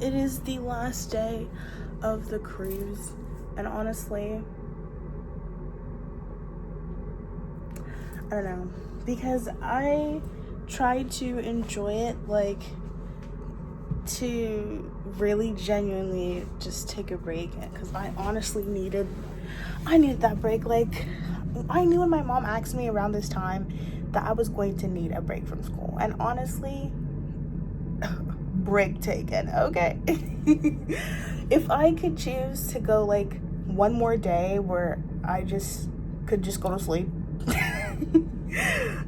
it is the last day of the cruise, and honestly, I don't know, because I tried to enjoy it, like, to really genuinely just take a break, because I honestly needed that break. Like, I knew when my mom asked me around this time that I was going to need a break from school, and honestly, break taken, okay? If I could choose to go like one more day where I could just go to sleep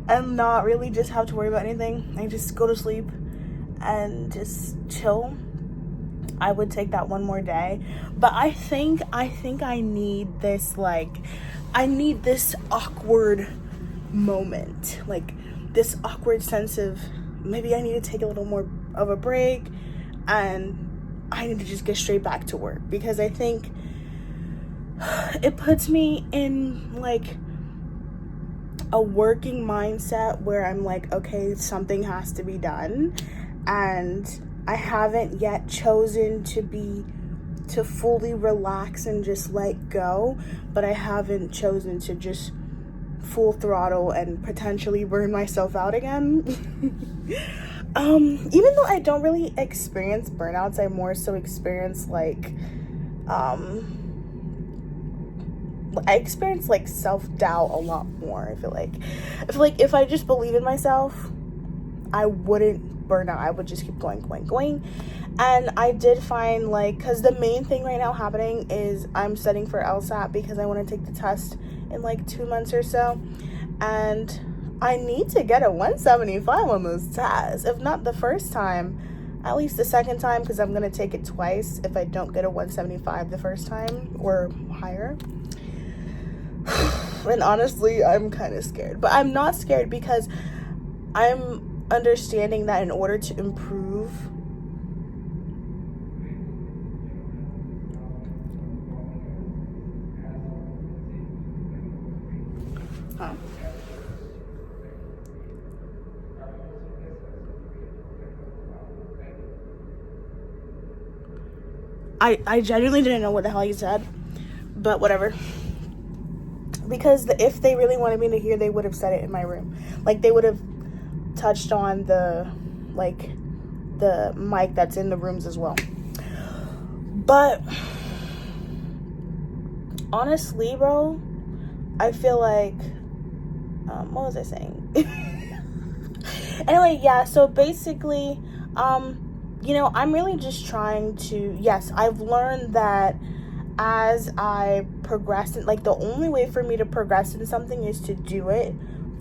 and not really just have to worry about anything, I just go to sleep and just chill, I would take that one more day. But I think I need this, like, I need this awkward moment, like this awkward sense of maybe I need to take a little more of a break and I need to just get straight back to work, because I think it puts me in like a working mindset where I'm like, okay, something has to be done, and I haven't yet chosen to fully relax and just let go, but I haven't chosen to just full throttle and potentially burn myself out again. Even though I don't really experience burnouts, I more so experience like I experience like self-doubt a lot more. I feel like if I just believe in myself, I wouldn't burn out. I would just keep going. And I did find, like, because the main thing right now happening is I'm studying for LSAT, because I want to take the test in like 2 months or so, and I need to get a 175 on those tests. If not the first time, at least the second time, because I'm going to take it twice if I don't get a 175 the first time or higher. And honestly, I'm kind of scared, but I'm not scared because I'm understanding that in order to improve, I genuinely didn't know what the hell you said, but whatever. Because if they really wanted me to hear, they would have said it in my room. Like, they would have touched on the mic that's in the rooms as well. But honestly, bro, I feel like what was I saying? Anyway, yeah, so basically, I'm really just trying to, yes, I've learned that as I progress, like, the only way for me to progress in something is to do it,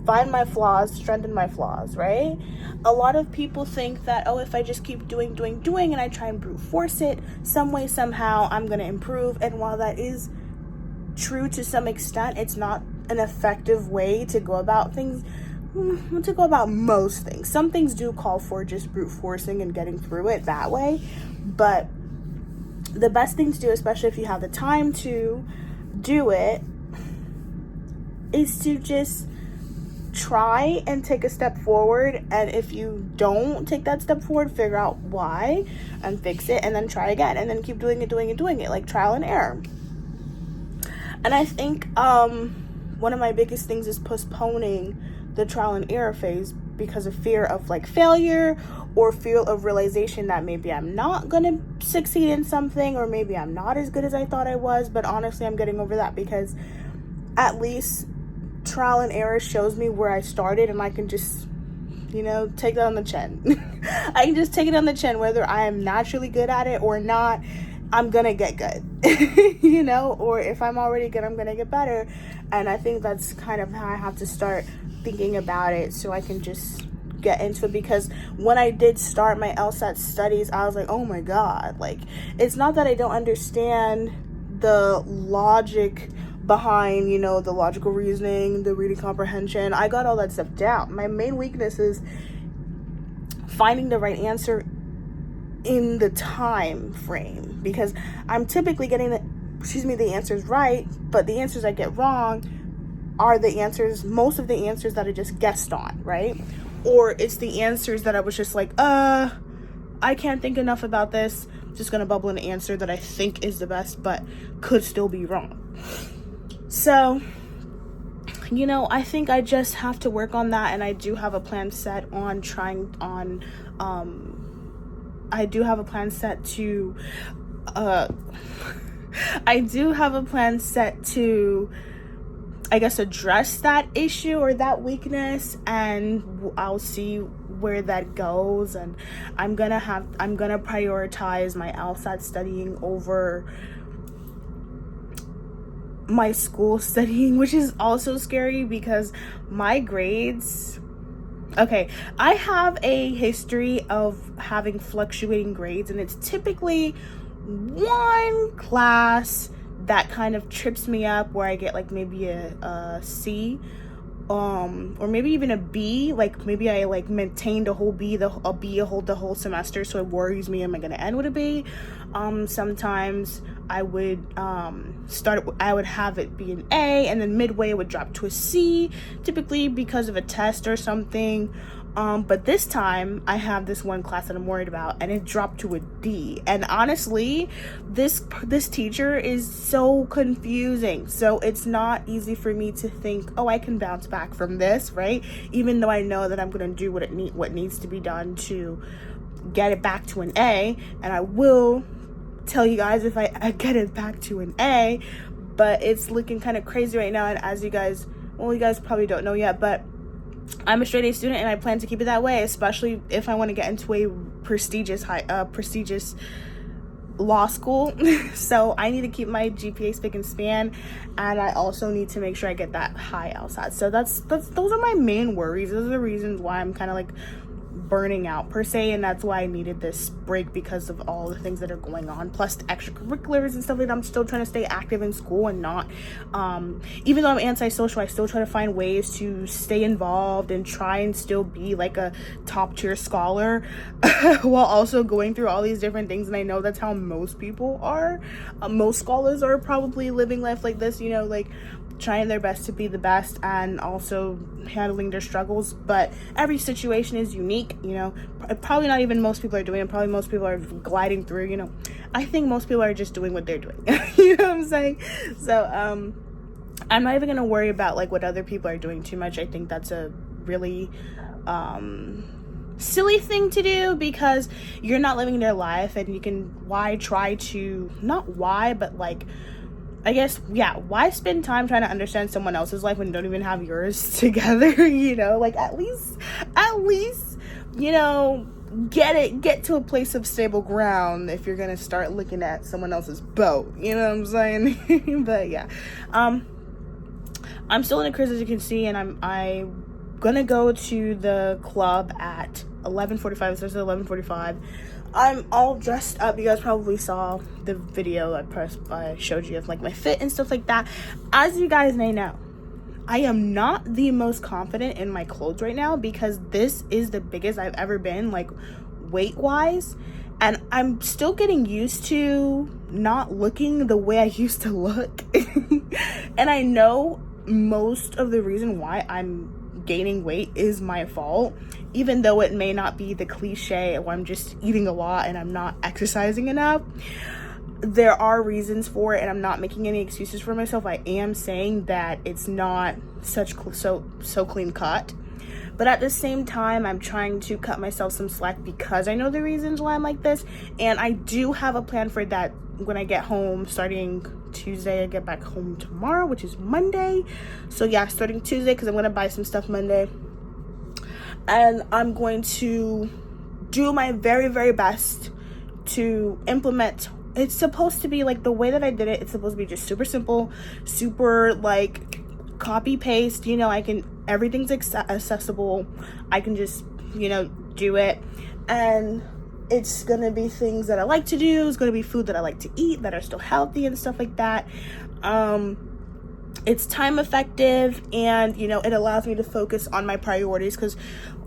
find my flaws, strengthen my flaws, right? A lot of people think that, oh, if I just keep doing, and I try and brute force it, some way, somehow, I'm going to improve. And while that is true to some extent, it's not an effective way to go about things, to go about most things. Some things do call for just brute forcing and getting through it that way, but the best thing to do, especially if you have the time to do it, is to just try and take a step forward. And if you don't take that step forward, figure out why and fix it, and then try again, and then keep doing it, like trial and error. And I think one of my biggest things is postponing the trial and error phase because of fear of like failure, or fear of realization that maybe I'm not gonna succeed in something, or maybe I'm not as good as I thought I was. But honestly, I'm getting over that, because at least trial and error shows me where I started, and I can just, take that on the chin. I can just take it on the chin, whether I am naturally good at it or not. I'm gonna get good, or if I'm already good, I'm gonna get better. And I think that's kind of how I have to start thinking about it, so I can just get into it. Because when I did start my LSAT studies, I was like, oh my god, like, it's not that I don't understand the logic behind, the logical reasoning, the reading comprehension. I got all that stuff down. My main weakness is finding the right answer in the time frame, because I'm typically getting the answers right, but the answers I get wrong are most of the answers that I just guessed on, right? Or it's the answers that I was just like, I I can't think enough about this. Just gonna bubble an answer that I think is the best, but could still be wrong. So, I think I just have to work on that, and I do have a plan set on I do have a plan set to I guess address that issue or that weakness, and I'll see where that goes. And I'm gonna prioritize my LSAT studying over my school studying, which is also scary because my grades, okay, I have a history of having fluctuating grades, and it's typically one class that kind of trips me up where I get like maybe a C, or maybe even a B. Like maybe I like maintained a whole B, the whole semester, so it worries me, am I gonna end with a B? Sometimes I would have it be an A, and then midway it would drop to a C, typically because of a test or something. But this time I have this one class that I'm worried about, and it dropped to a D. And honestly, this teacher is so confusing. So it's not easy for me to think, oh, I can bounce back from this, right? Even though I know that I'm gonna do what needs to be done to get it back to an A, and I will tell you guys if I get it back to an A. But it's looking kind of crazy right now, and as you guys probably don't know yet, but I'm a straight A student, and I plan to keep it that way, especially if I want to get into a prestigious law school. So I need to keep my GPA spick and span, and I also need to make sure I get that high LSAT. So those are my main worries. Those are the reasons why I'm kind of like burning out per se, and that's why I needed this break, because of all the things that are going on, plus the extracurriculars and stuff like that. I'm still trying to stay active in school and not even though I'm antisocial, I still try to find ways to stay involved and try and still be like a top tier scholar while also going through all these different things. And I know that's how most people are. Most scholars are probably living life like this, like trying their best to be the best and also handling their struggles. But every situation is unique, probably not even most people are doing it. Probably most people are gliding through, I think most people are just doing what they're doing. You know what I'm saying? So I'm not even gonna worry about like what other people are doing too much. I think that's a really silly thing to do, because you're not living their life, and you can why spend time trying to understand someone else's life when you don't even have yours together? Like at least get to a place of stable ground if you're gonna start looking at someone else's boat. You know what I'm saying? But yeah, I'm still in a cruise, as you can see, and I'm gonna go to the club at 11:45. It starts at 11:45. I'm all dressed up. You guys probably saw the video I showed you of like my fit and stuff like that. As you guys may know, I am not the most confident in my clothes right now, because this is the biggest I've ever been, like weight wise, and I'm still getting used to not looking the way I used to look. And I know most of the reason why I'm gaining weight is my fault, even though it may not be the cliche or I'm just eating a lot and I'm not exercising enough. There are reasons for it, and I'm not making any excuses for myself. I am saying that it's not so clean cut, but at the same time I'm trying to cut myself some slack, because I know the reasons why I'm like this, and I do have a plan for that when I get home starting Tuesday. I get back home tomorrow, which is Monday. So yeah, starting Tuesday, because I'm gonna buy some stuff Monday, and I'm going to do my very, very best to implement. It's supposed to be like the way that I did it. It's supposed to be just super simple, super like copy paste. Everything's accessible. I can just do it, and it's gonna be things that I like to do. It's gonna be food that I like to eat that are still healthy and stuff like that. It's time effective, and it allows me to focus on my priorities, because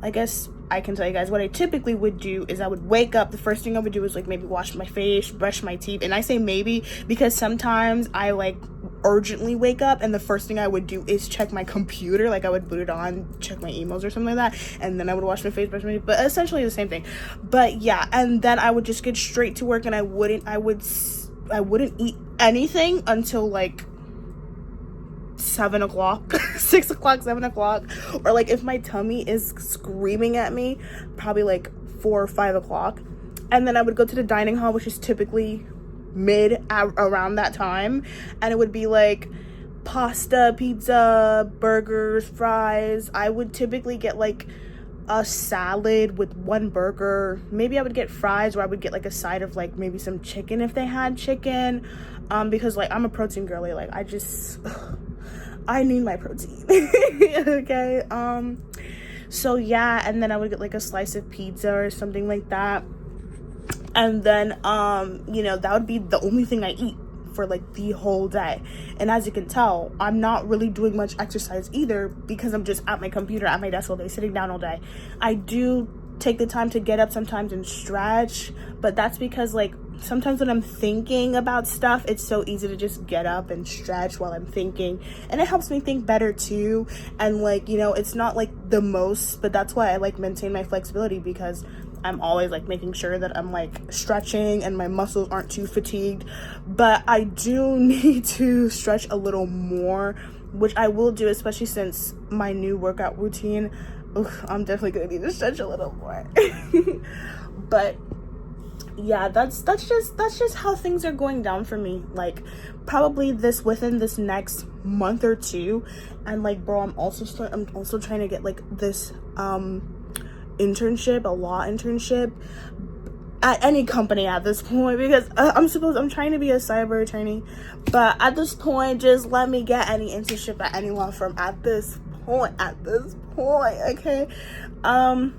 I guess I can tell you guys what I typically would do is I would wake up. The first thing I would do is like maybe wash my face, brush my teeth. And I say maybe because sometimes I like urgently wake up, and the first thing I would do is check my computer. Like, I would boot it on, check my emails or something like that, and then I would wash my face, brush my teeth, but essentially the same thing. But yeah, and then I would just get straight to work, and I wouldn't eat anything until like 7 o'clock 6 o'clock, 7 o'clock, or like if my tummy is screaming at me, probably like 4 or 5 o'clock. And then I would go to the dining hall, which is typically around that time, and it would be like pasta, pizza, burgers, fries. I would typically get like a salad with one burger. Maybe I would get fries, or I would get like a side of like maybe some chicken if they had chicken, because like I'm a protein girly. Like, I need my protein. Okay. So yeah, and then I would get like a slice of pizza or something like that. And then, that would be the only thing I eat for like the whole day. And as you can tell, I'm not really doing much exercise either, because I'm just at my computer, at my desk all day, sitting down all day. I do take the time to get up sometimes and stretch, but that's because like sometimes when I'm thinking about stuff, it's so easy to just get up and stretch while I'm thinking, and it helps me think better too. And like, it's not like the most, but that's why I like maintain my flexibility, because I'm always like making sure that I'm like stretching and my muscles aren't too fatigued. But I do need to stretch a little more, which I will do, especially since my new workout routine. I'm definitely gonna need to stretch a little more. But yeah, that's just how things are going down for me. Like, probably within this next month or two. And like, bro, I'm also trying to get like this internship, a law internship at any company at this point, because I'm trying to be a cyber attorney, but at this point, just let me get any internship at any law firm at this point, okay? I'm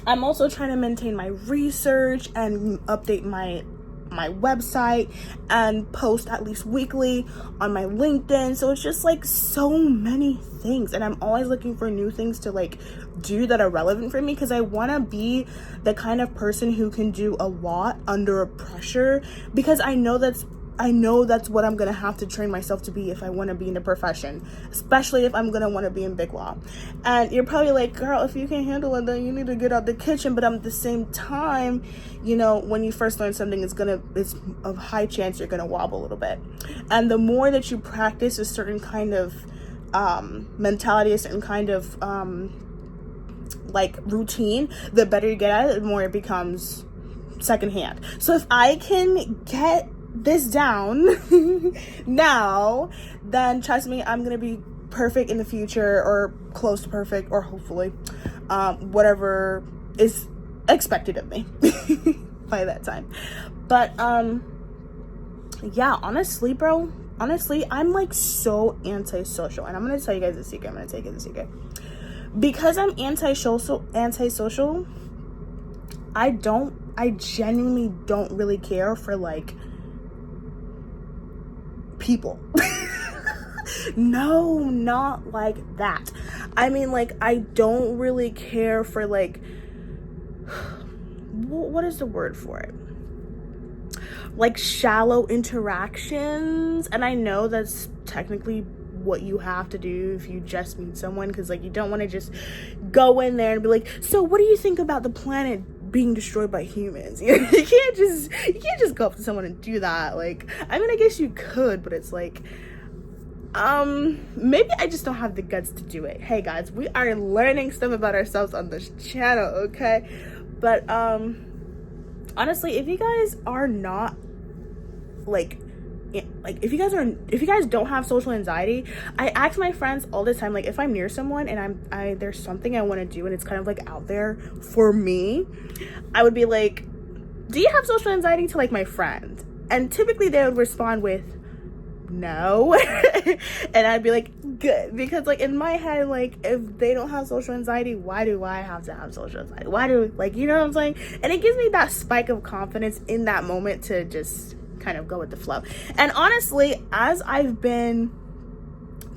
also trying to maintain my research and update my website and post at least weekly on my LinkedIn. So it's just like so many things, and I'm always looking for new things to like do that are relevant for me, because I want to be the kind of person who can do a lot under pressure, because I know that's what I'm gonna have to train myself to be if I want to be in the profession, especially if I'm gonna want to be in big law. And you're probably like, girl, if you can handle it, then you need to get out the kitchen. But at the same time, when you first learn something, it's a high chance you're gonna wobble a little bit. And the more that you practice a certain kind of mentality, a certain kind of like routine, the better you get at it, the more it becomes secondhand. So if I can get this down now, then trust me, I'm gonna be perfect in the future, or close to perfect, or hopefully whatever is expected of me by that time. But yeah, honestly, I'm like so antisocial, and I'm gonna tell you guys a secret. I'm gonna take it a secret. Because I'm antisocial, I genuinely don't really care for like people. No, not like that. I mean, like, I don't really care for like, what is the word for it? Like shallow interactions. And I know that's technically what you have to do if you just meet someone, because like you don't want to just go in there and be like, so what do you think about the planet being destroyed by humans? You can't just go up to someone and do that. Like, I mean, I guess you could, but it's like, maybe I just don't have the guts to do it. Hey guys, we are learning stuff about ourselves on this channel, okay? But honestly, if you guys are not if you guys don't have social anxiety, I ask my friends all the time, like, if I'm near someone and there's something I want to do and it's kind of like out there for me, I would be like, do you have social anxiety, to like my friend? And typically they would respond with no. And I'd be like, good, because like in my head, like, if they don't have social anxiety, why do I have to have social anxiety? Why do, like, you know what I'm saying? And it gives me that spike of confidence in that moment to just kind of go with the flow. And honestly, as I've been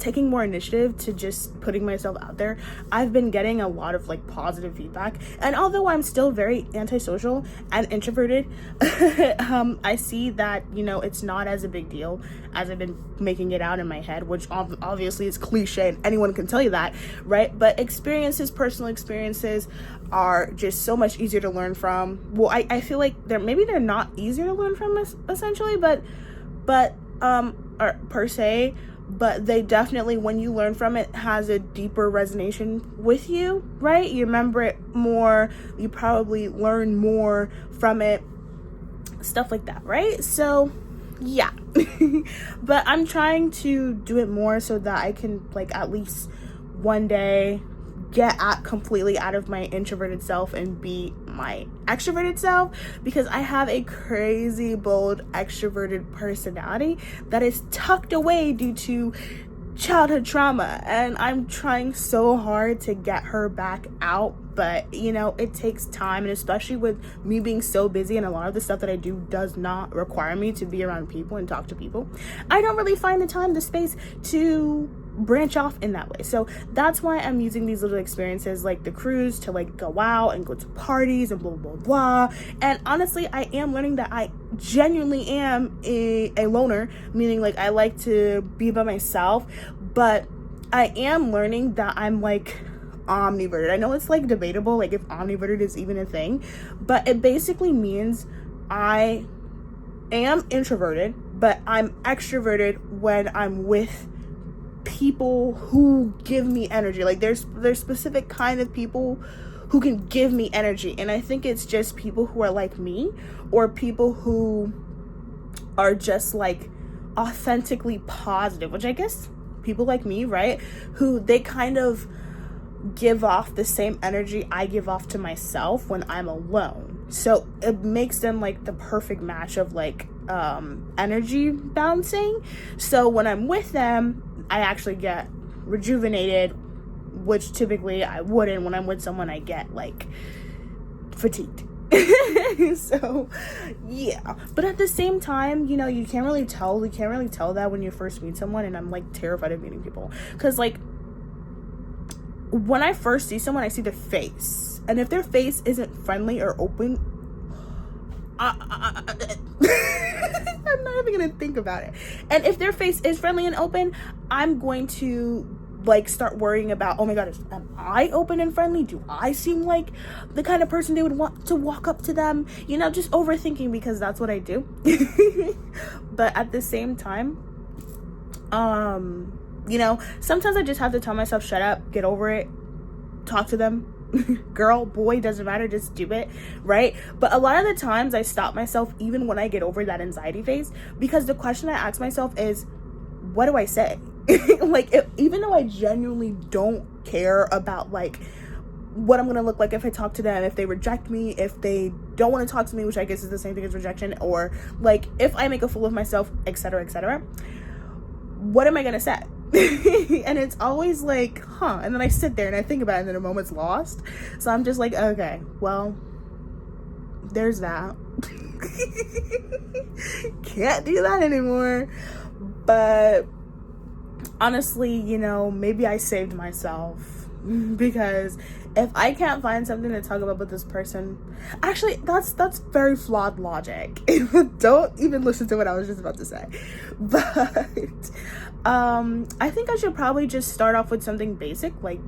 taking more initiative to just putting myself out there, I've been getting a lot of like positive feedback. And although I'm still very antisocial and introverted, I see that, you know, it's not as a big deal as I've been making it out in my head, which obviously is cliche and anyone can tell you that, right? But personal experiences are just so much easier to learn from. Well, I feel like they're not easier to learn from essentially, but or per se, but they definitely, when you learn from it, has a deeper resonation with you, right? You remember it more, you probably learn more from it, stuff like that, right? So yeah. But I'm trying to do it more so that I can like at least one day get completely out of my introverted self and be my extroverted self, because I have a crazy bold extroverted personality that is tucked away due to childhood trauma, and I'm trying so hard to get her back out. But you know, it takes time, and especially with me being so busy and a lot of the stuff that I do does not require me to be around people and talk to people, I don't really find the time, the space to branch off in that way. So that's why I'm using these little experiences like the cruise to like go out and go to parties and blah blah blah. And honestly, I am learning that I genuinely am a loner, meaning like I like to be by myself, but I am learning that I'm like omniverted. I know it's like debatable, like if omniverted is even a thing, but it basically means I am introverted, but I'm extroverted when I'm with people who give me energy. Like there's specific kind of people who can give me energy, and I think it's just people who are like me, or people who are just like authentically positive, which I guess people like me, right, who they kind of give off the same energy I give off to myself when I'm alone. So it makes them like the perfect match of like energy bouncing. So when I'm with them, I actually get rejuvenated, which typically I wouldn't. When I'm with someone, I get like fatigued. So yeah, but at the same time, you know, you can't really tell that when you first meet someone, and I'm like terrified of meeting people, because like when I first see someone, I see their face, and if their face isn't friendly or open, I'm not even gonna think about it. And if their face is friendly and open, I'm going to like start worrying about, oh my god, am I open and friendly? Do I seem like the kind of person they would want to walk up to them? You know, just overthinking, because that's what I do. But at the same time, you know, sometimes I just have to tell myself, shut up, get over it, talk to them. Girl, boy, doesn't matter, just do it, right? But a lot of the times I stop myself even when I get over that anxiety phase, because the question I ask myself is, what do I say? Like, even though I genuinely don't care about like what I'm gonna look like if I talk to them, if they reject me, if they don't want to talk to me, which I guess is the same thing as rejection, or like if I make a fool of myself, etc., etc., what am I gonna say? And it's always like, and then I sit there and I think about it, and then a moment's lost. So I'm just like, okay, well, there's that. Can't do that anymore. But honestly, you know, maybe I saved myself, because if I can't find something to talk about with this person, actually that's very flawed logic. Don't even listen to what I was just about to say. But I think I should probably just start off with something basic, like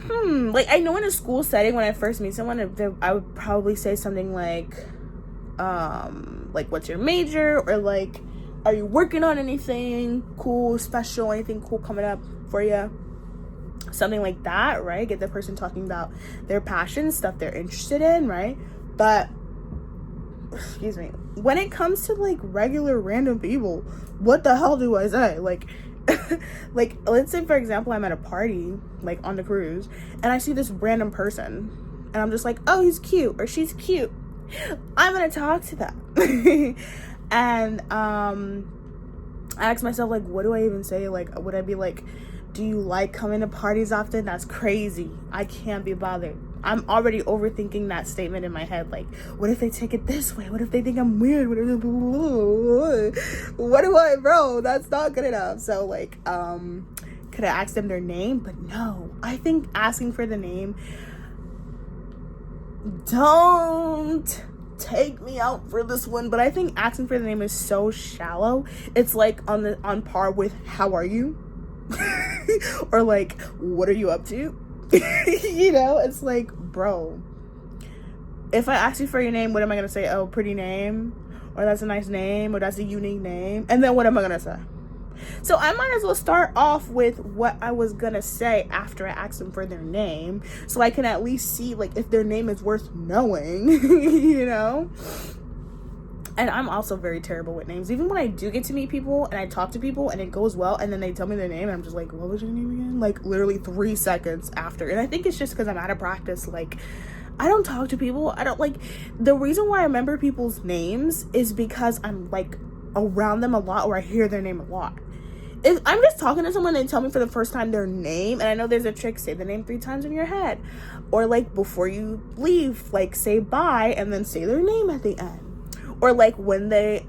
like I know in a school setting, when I first meet someone, I would probably say something like what's your major, or like, are you working on anything cool, special, anything cool coming up for you? Something like that, right? Get the person talking about their passions, stuff they're interested in, right? But excuse me, when it comes to like regular random people, what the hell do I say? Like like, let's say for example, I'm at a party like on the cruise, and I see this random person, and I'm just like, oh, he's cute or she's cute, I'm gonna talk to them. And I ask myself, like, what do I even say? Like, would I be like, do you like coming to parties often? That's crazy, I can't be bothered. I'm already overthinking that statement in my head. Like, what if they take it this way? What if they think I'm weird? What do I, bro? That's not good enough. So like, could I ask them their name? But no, I think asking for the name, don't take me out for this one, but I think asking for the name is so shallow. It's like on par with how are you? Or like, what are you up to? You know, it's like, bro, if I ask you for your name, what am I gonna say? Oh, pretty name, or that's a nice name, or that's a unique name, and then what am I gonna say? So I might as well start off with what I was gonna say after I asked them for their name, so I can at least see like if their name is worth knowing. You know. And I'm also very terrible with names. Even when I do get to meet people and I talk to people and it goes well and then they tell me their name and I'm just like, what was your name again? Like literally 3 seconds after. And I think it's just because I'm out of practice. Like, I don't talk to people. I don't like, the reason why I remember people's names is because I'm like around them a lot, or I hear their name a lot. If I'm just talking to someone and they tell me for the first time their name, and I know there's a trick, say the name 3 times in your head. Or like before you leave, like say bye and then say their name at the end. Or like when they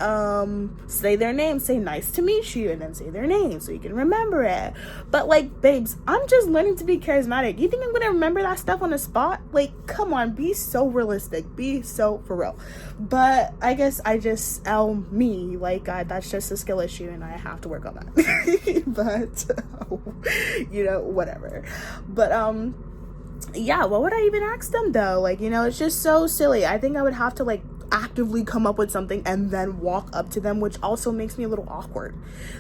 say their name, say nice to meet you, and then say their name so you can remember it. But like, babes, I'm just learning to be charismatic. You think I'm gonna remember that stuff on the spot? Like, come on, be so realistic, be so for real. But I guess I just me, like that's just a skill issue and I have to work on that. But you know, whatever. But yeah, what would I even ask them though? Like, you know, it's just so silly. I think I would have to like actively come up with something and then walk up to them, which also makes me a little awkward.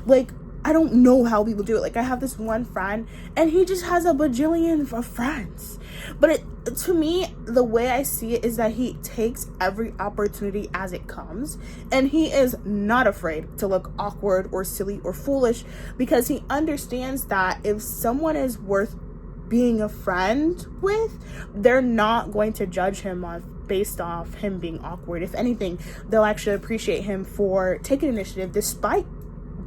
Like, I don't know how people do it. Like, I have this one friend and he just has a bajillion of friends, but to me, the way I see it is that he takes every opportunity as it comes, and he is not afraid to look awkward or silly or foolish, because he understands that if someone is worth being a friend with, they're not going to judge him based off him being awkward. If anything, they'll actually appreciate him for taking initiative despite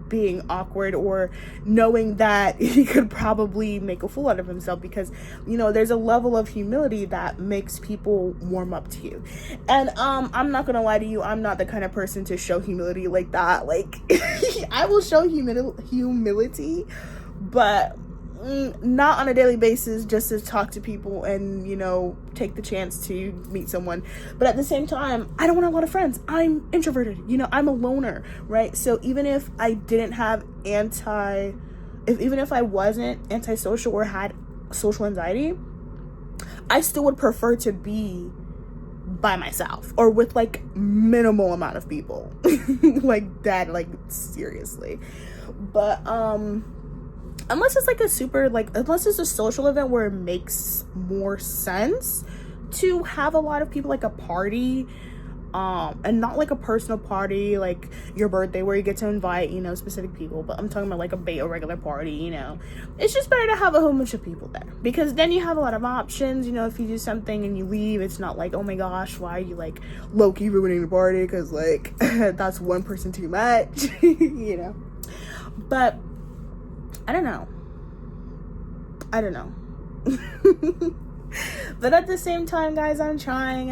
being awkward, or knowing that he could probably make a fool out of himself, because you know there's a level of humility that makes people warm up to you. And I'm not gonna lie to you, I'm not the kind of person to show humility like that. Like I will show humility, but not on a daily basis, just to talk to people and, you know, take the chance to meet someone. But at the same time, I don't want a lot of friends. I'm introverted, you know, I'm a loner, right? So even if I didn't have even if I wasn't antisocial or had social anxiety, I still would prefer to be by myself or with like minimal amount of people. Like that, like seriously. But unless it's like unless it's a social event where it makes more sense to have a lot of people, like a party, and not like a personal party like your birthday where you get to invite, you know, specific people. But I'm talking about like a regular party, you know. It's just better to have a whole bunch of people there, because then you have a lot of options. You know, if you do something and you leave, it's not like, oh my gosh, why are you like low-key ruining the party, because like that's one person too much. You know. But I don't know. But at the same time, guys, I'm trying.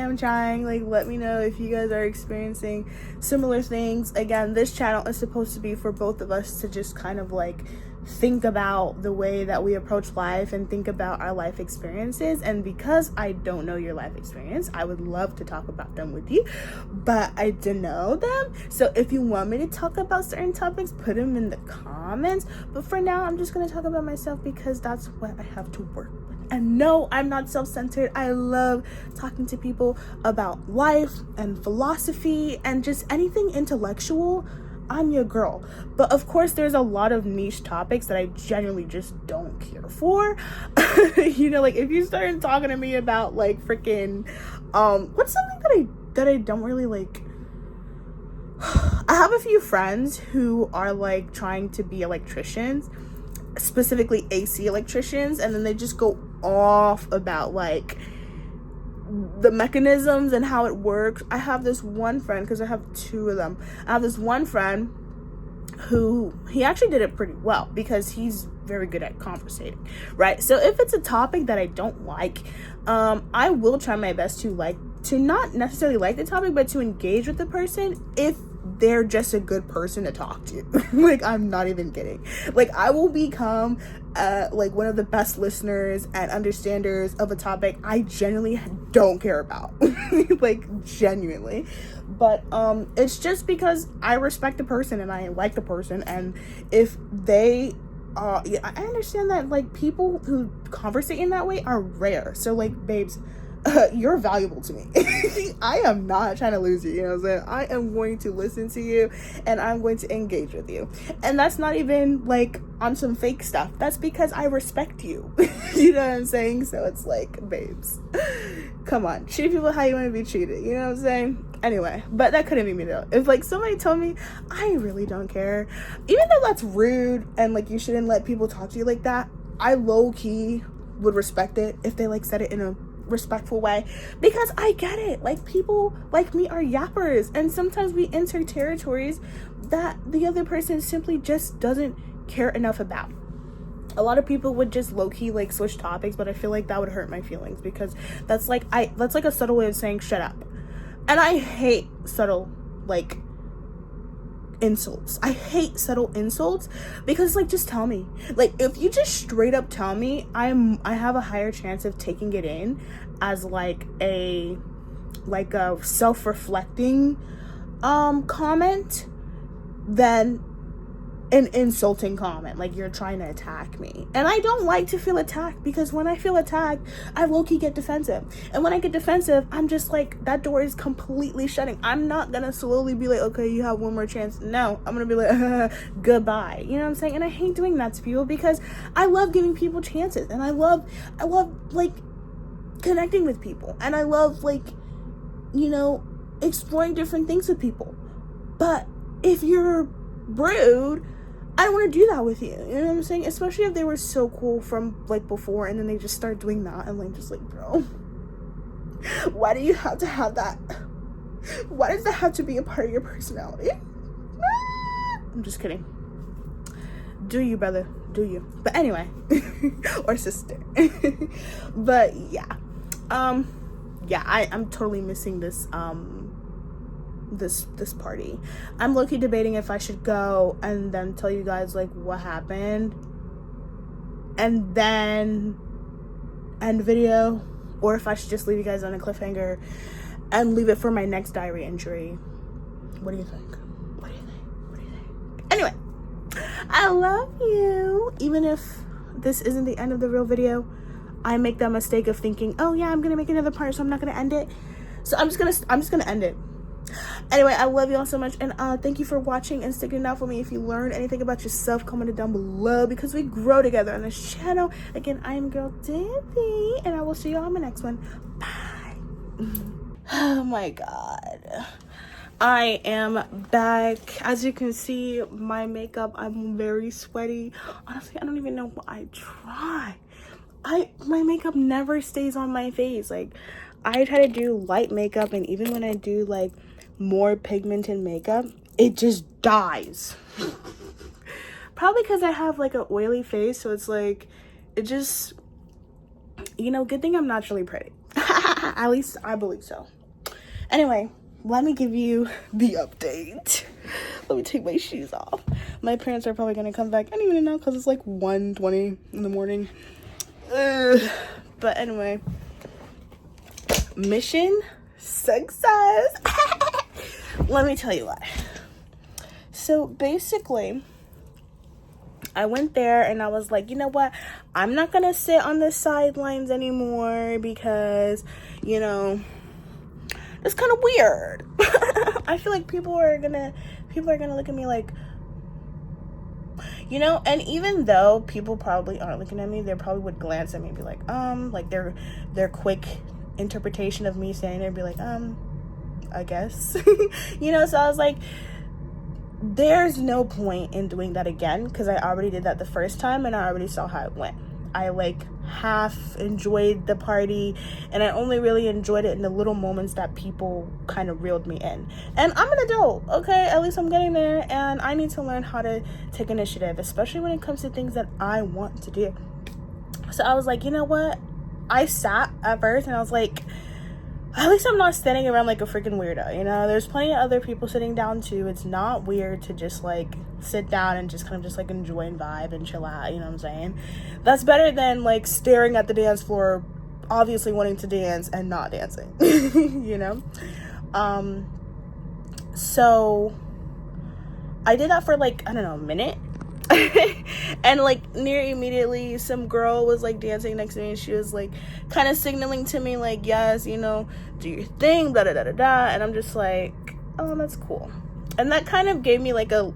Like, let me know if you guys are experiencing similar things. Again, this channel is supposed to be for both of us to just kind of like think about the way that we approach life and think about our life experiences. And because I don't know your life experience, I would love to talk about them with you, but I don't know them. So if you want me to talk about certain topics, put them in the comments. But for now, I'm just going to talk about myself, because that's what I have to work with. And no, I'm not self-centered. I love talking to people about life and philosophy and just anything intellectual. I'm your girl. But of course, there's a lot of niche topics that I genuinely just don't care for. You know, like if you started talking to me about like freaking what's something that I don't really like. I have a few friends who are like trying to be electricians, specifically AC electricians, and then they just go off about like the mechanisms and how it works. I have this one friend, because I have 2 of them. I have this one friend he actually did it pretty well because he's very good at conversating, right? So if it's a topic that I don't like, I will try my best to not necessarily like the topic, but to engage with the person if they're just a good person to talk to. Like, I'm not even kidding. Like, I will become like one of the best listeners and understanders of a topic I genuinely don't care about. Like, genuinely. But it's just because I respect the person and I like the person, and if they yeah, I understand that, like, people who conversate in that way are rare. So, like, babes, you're valuable to me. I am not trying to lose you, you know what I'm saying? I am going to listen to you and I'm going to engage with you. And that's not even like on some fake stuff. That's because I respect you. You know what I'm saying? So it's like, babes, come on, treat people how you want to be treated, you know what I'm saying? Anyway, but that couldn't be me though. If like somebody told me, I really don't care, even though that's rude and like you shouldn't let people talk to you like that, I low-key would respect it if they like said it in a respectful way, because I get it. Like, people like me are yappers, and sometimes we enter territories that the other person simply just doesn't care enough about. A lot of people would just low-key like switch topics, but I feel like that would hurt my feelings, because that's like a subtle way of saying shut up. And I hate subtle like insults. I hate subtle insults, because like, just tell me. Like, if you just straight up tell me, I have a higher chance of taking it in as like a self-reflecting comment than an insulting comment, like you're trying to attack me. And I don't like to feel attacked, because when I feel attacked, I low-key get defensive. And when I get defensive, I'm just like, that door is completely shutting. I'm not gonna slowly be like, okay, you have one more chance. No, I'm gonna be like, goodbye. You know what I'm saying? And I hate doing that to people, because I love giving people chances, and I love like connecting with people, and I love, like, you know, exploring different things with people. But if you're rude, I don't want to do that with you. You know what I'm saying? Especially if they were so cool from like before, and then they just start doing that, and like, just like, bro, why do you have to have that? Why does that have to be a part of your personality? I'm just kidding. Do you, brother? Do you? But anyway, or sister. But yeah, yeah, I'm totally missing this this party. I'm low-key debating if I should go and then tell you guys like what happened and then end video, or if I should just leave you guys on a cliffhanger and leave it for my next diary entry. What do you think? What do you think? What do you think? Anyway, I love you. Even if this isn't the end of the real video, I make that mistake of thinking, oh yeah, I'm gonna make another part, so I'm not gonna end it. So I'm just gonna end it. Anyway, I love you all so much, and thank you for watching and sticking it out for me. If you learned anything about yourself, comment it down below, because we grow together on this channel. Again, I am Girl Dandy, and I will see you all in my next one. Bye. Oh my god, I am back. As you can see, my makeup, I'm very sweaty. Honestly, I don't even know what I try. My makeup never stays on my face. Like, I try to do light makeup, and even when I do like more pigmented makeup, it just dies. Probably because I have like an oily face, so it's like, it just, you know, good thing I'm naturally pretty. At least I believe so. Anyway, let me give you the update. Let me take my shoes off. My parents are probably gonna come back. I don't even know, because it's like 1:20 in the morning. But anyway, mission success. Let me tell you why. So basically, I went there and I was like, you know what, I'm not gonna sit on the sidelines anymore, because, you know, it's kind of weird. I feel like people are gonna look at me like, you know, and even though people probably aren't looking at me, they probably would glance at me and be like their quick interpretation of me saying it, and be like, I guess. You know, so I was like, there's no point in doing that again, because I already did that the first time and I already saw how it went. I like half enjoyed the party, and I only really enjoyed it in the little moments that people kind of reeled me in. And I'm an adult, okay? At least I'm getting there, and I need to learn how to take initiative, especially when it comes to things that I want to do. So I was like, you know what? I sat at first, and I was like, at least I'm not standing around like a freaking weirdo, you know? There's plenty of other people sitting down too. It's not weird to just like sit down and just kind of just like enjoy and vibe and chill out, you know what I'm saying? That's better than like staring at the dance floor, obviously wanting to dance and not dancing, you know? So I did that for like, I don't know, a minute. And like near immediately some girl was like dancing next to me, and she was like kind of signaling to me like, yes, you know, do your thing, da da da da da. And I'm just like, oh, that's cool. And that kind of gave me like a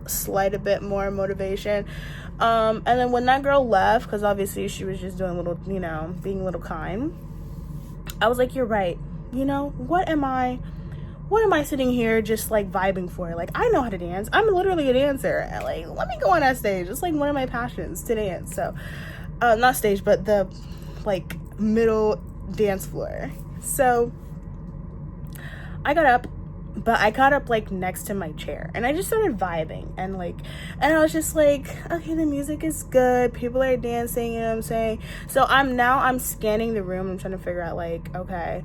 bit more motivation. And then when that girl left, because obviously she was just doing a little, you know, being a little kind, I was like, you're right, you know, what am I sitting here just like vibing for? Like, I know how to dance. I'm literally a dancer. Like, let me go on that stage. It's like one of my passions, to dance. So not stage, but the like middle dance floor. So I got up, but I got up like next to my chair, and I just started vibing, and I was just like, okay, the music is good, people are dancing, you know what I'm saying? So I'm scanning the room. I'm trying to figure out like, okay,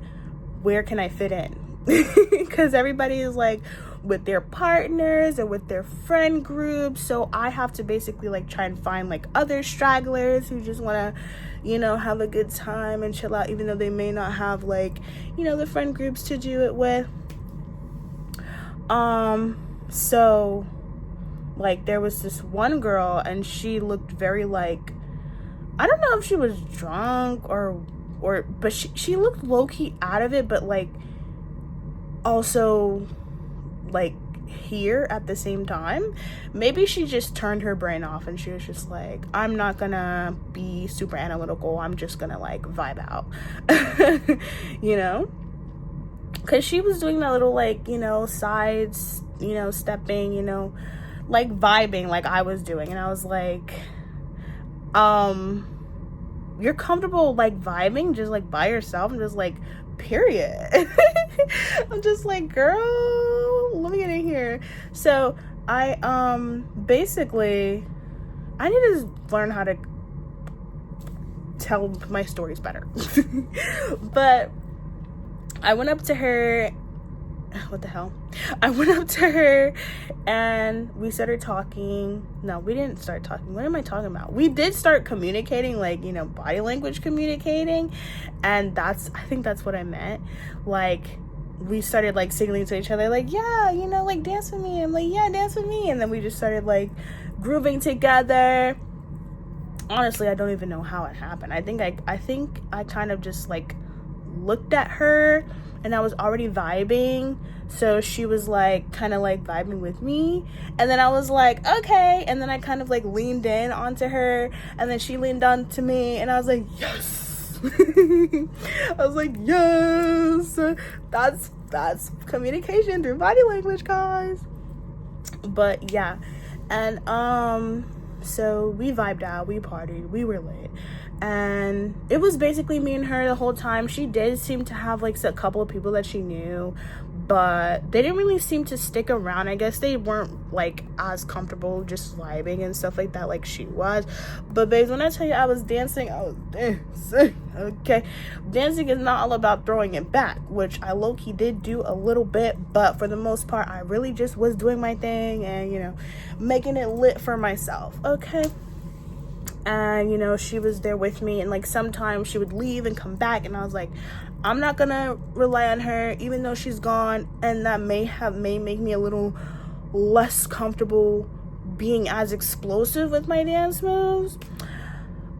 where can I fit in? Because everybody is like with their partners or with their friend groups, so I have to basically like try and find like other stragglers who just want to, you know, have a good time and chill out, even though they may not have like, you know, the friend groups to do it with. So like there was this one girl, and she looked very like, I don't know if she was drunk or but she looked low-key out of it, but like also like here at the same time. Maybe she just turned her brain off, and she was just like, I'm not gonna be super analytical, I'm just gonna like vibe out. You know, because she was doing that little like, you know, sides, you know, stepping, you know, like vibing like I was doing. And I was like, you're comfortable like vibing just like by yourself? And just like, period. I'm just like, girl, let me get in here. So I basically I need to learn how to tell my stories better. But I went up to her, what the hell? I went up to her and we started talking. No, we didn't start talking. What am I talking about? We did start communicating, like, you know, body language communicating. And I think that's what I meant. Like, we started like signaling to each other, like, yeah, you know, like, dance with me. I'm like, yeah, dance with me. And then we just started like grooving together. Honestly, I don't even know how it happened. I think I kind of just like looked at her, and I was already vibing, so she was like kind of like vibing with me, and then I was like, okay, and then I kind of like leaned in onto her, and then she leaned on to me, and I was like, yes. I was like, yes, that's communication through body language, guys. But yeah, and so we vibed out, we partied, we were lit, and it was basically me and her the whole time. She did seem to have like a couple of people that she knew, but they didn't really seem to stick around. I guess they weren't like as comfortable just vibing and stuff like that like she was. But babes, when I tell you I was dancing, I was dancing. Okay, dancing is not all about throwing it back, which I low-key did do a little bit, but for the most part I really just was doing my thing and, you know, making it lit for myself. Okay. And, you know, she was there with me, and like sometimes she would leave and come back, and I was like, I'm not gonna rely on her even though she's gone, and that may make me a little less comfortable being as explosive with my dance moves.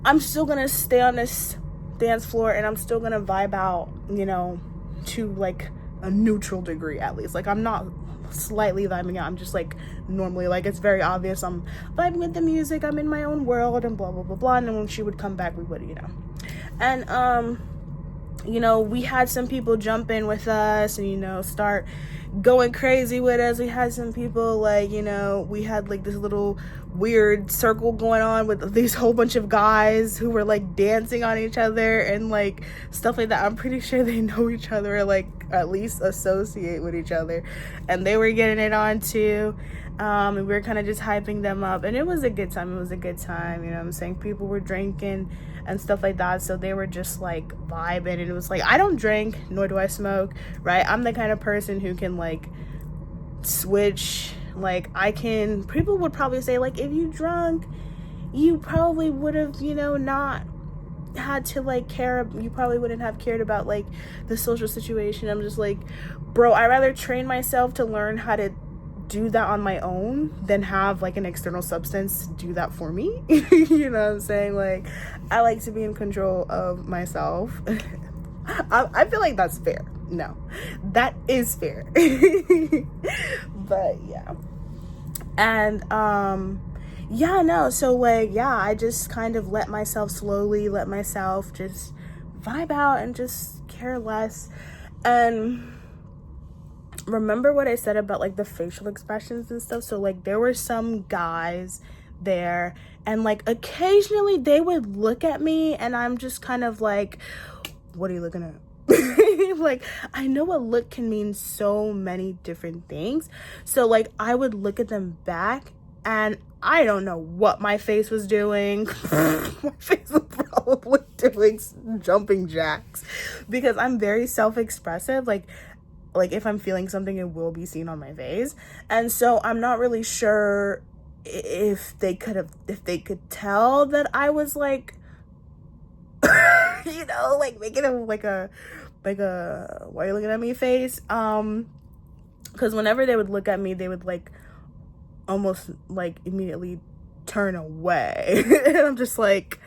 I'm still gonna stay on this dance floor, and I'm still gonna vibe out, you know, to like a neutral degree at least. Like, I'm not slightly vibing out, I'm just like normally, like, it's very obvious I'm vibing with the music, I'm in my own world, and blah blah blah blah. And then when she would come back, we would, you know, and you know, we had some people jump in with us and, you know, start going crazy with us. We had some people like, you know, we had like this little weird circle going on with these whole bunch of guys who were like dancing on each other and like stuff like that. I'm pretty sure they know each other, or like at least associate with each other, and they were getting it on too. And we were kind of just hyping them up, and it was a good time. You know what I'm saying? People were drinking and stuff like that, so they were just like vibing, and it was like, I don't drink, nor do I smoke, right? I'm the kind of person who can like switch. Like, people would probably say like, if you drunk, you probably would have, you know, not had to like care, you probably wouldn't have cared about like the social situation. I'm just like, bro, I'd rather train myself to learn how to do that on my own than have like an external substance do that for me. You know what I'm saying? Like, I like to be in control of myself. I feel like that's fair. No, that is fair. But yeah. And yeah, no, so like, yeah, I just kind of let myself just vibe out and just care less. And remember what I said about like the facial expressions and stuff? So like, there were some guys there, and like occasionally they would look at me, and I'm just kind of like, what are you looking at? Like, I know a look can mean so many different things. So like, I would look at them back, and I don't know what my face was doing. My face was probably doing jumping jacks, because I'm very self-expressive. Like if I'm feeling something, it will be seen on my face. And so I'm not really sure if they could tell that I was like, you know, like making a like a why are you looking at me face. Because whenever they would look at me, they would like almost like immediately turn away. And I'm just like,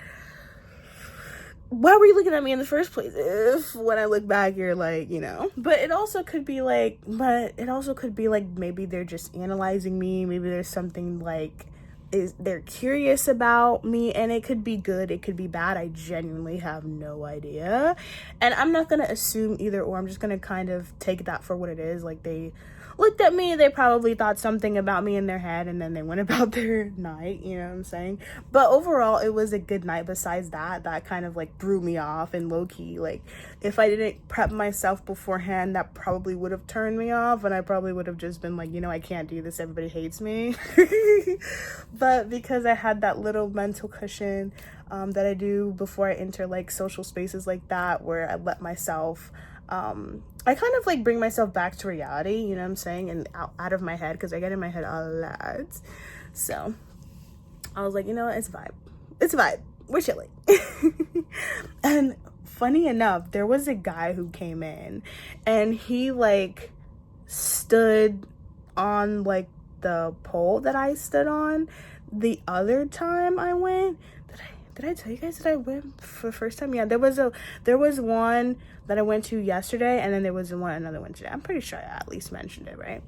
why were you looking at me in the first place if when I look back you're like, you know? But it also could be like maybe they're just analyzing me. Maybe there's something like, they're curious about me, and it could be good, it could be bad. I genuinely have no idea, and I'm not gonna assume either or. I'm just gonna kind of take that for what it is. Like, they looked at me, they probably thought something about me in their head, and then they went about their night, you know what I'm saying? But overall, it was a good night. Besides that kind of like threw me off, and low-key, like, if I didn't prep myself beforehand, that probably would have turned me off, and I probably would have just been like, you know, I can't do this, everybody hates me. But because I had that little mental cushion that I do before I enter like social spaces like that, where I let myself I kind of like bring myself back to reality, you know what I'm saying, and out of my head, because I get in my head a lot. So I was like, you know what, it's a vibe, we're chilling. And funny enough, there was a guy who came in, and he like stood on like the pole that I stood on the other time I went. Did I tell you guys that I went for the first time? Yeah, there was one that I went to yesterday, and then there was another one today. I'm pretty sure I at least mentioned it, right?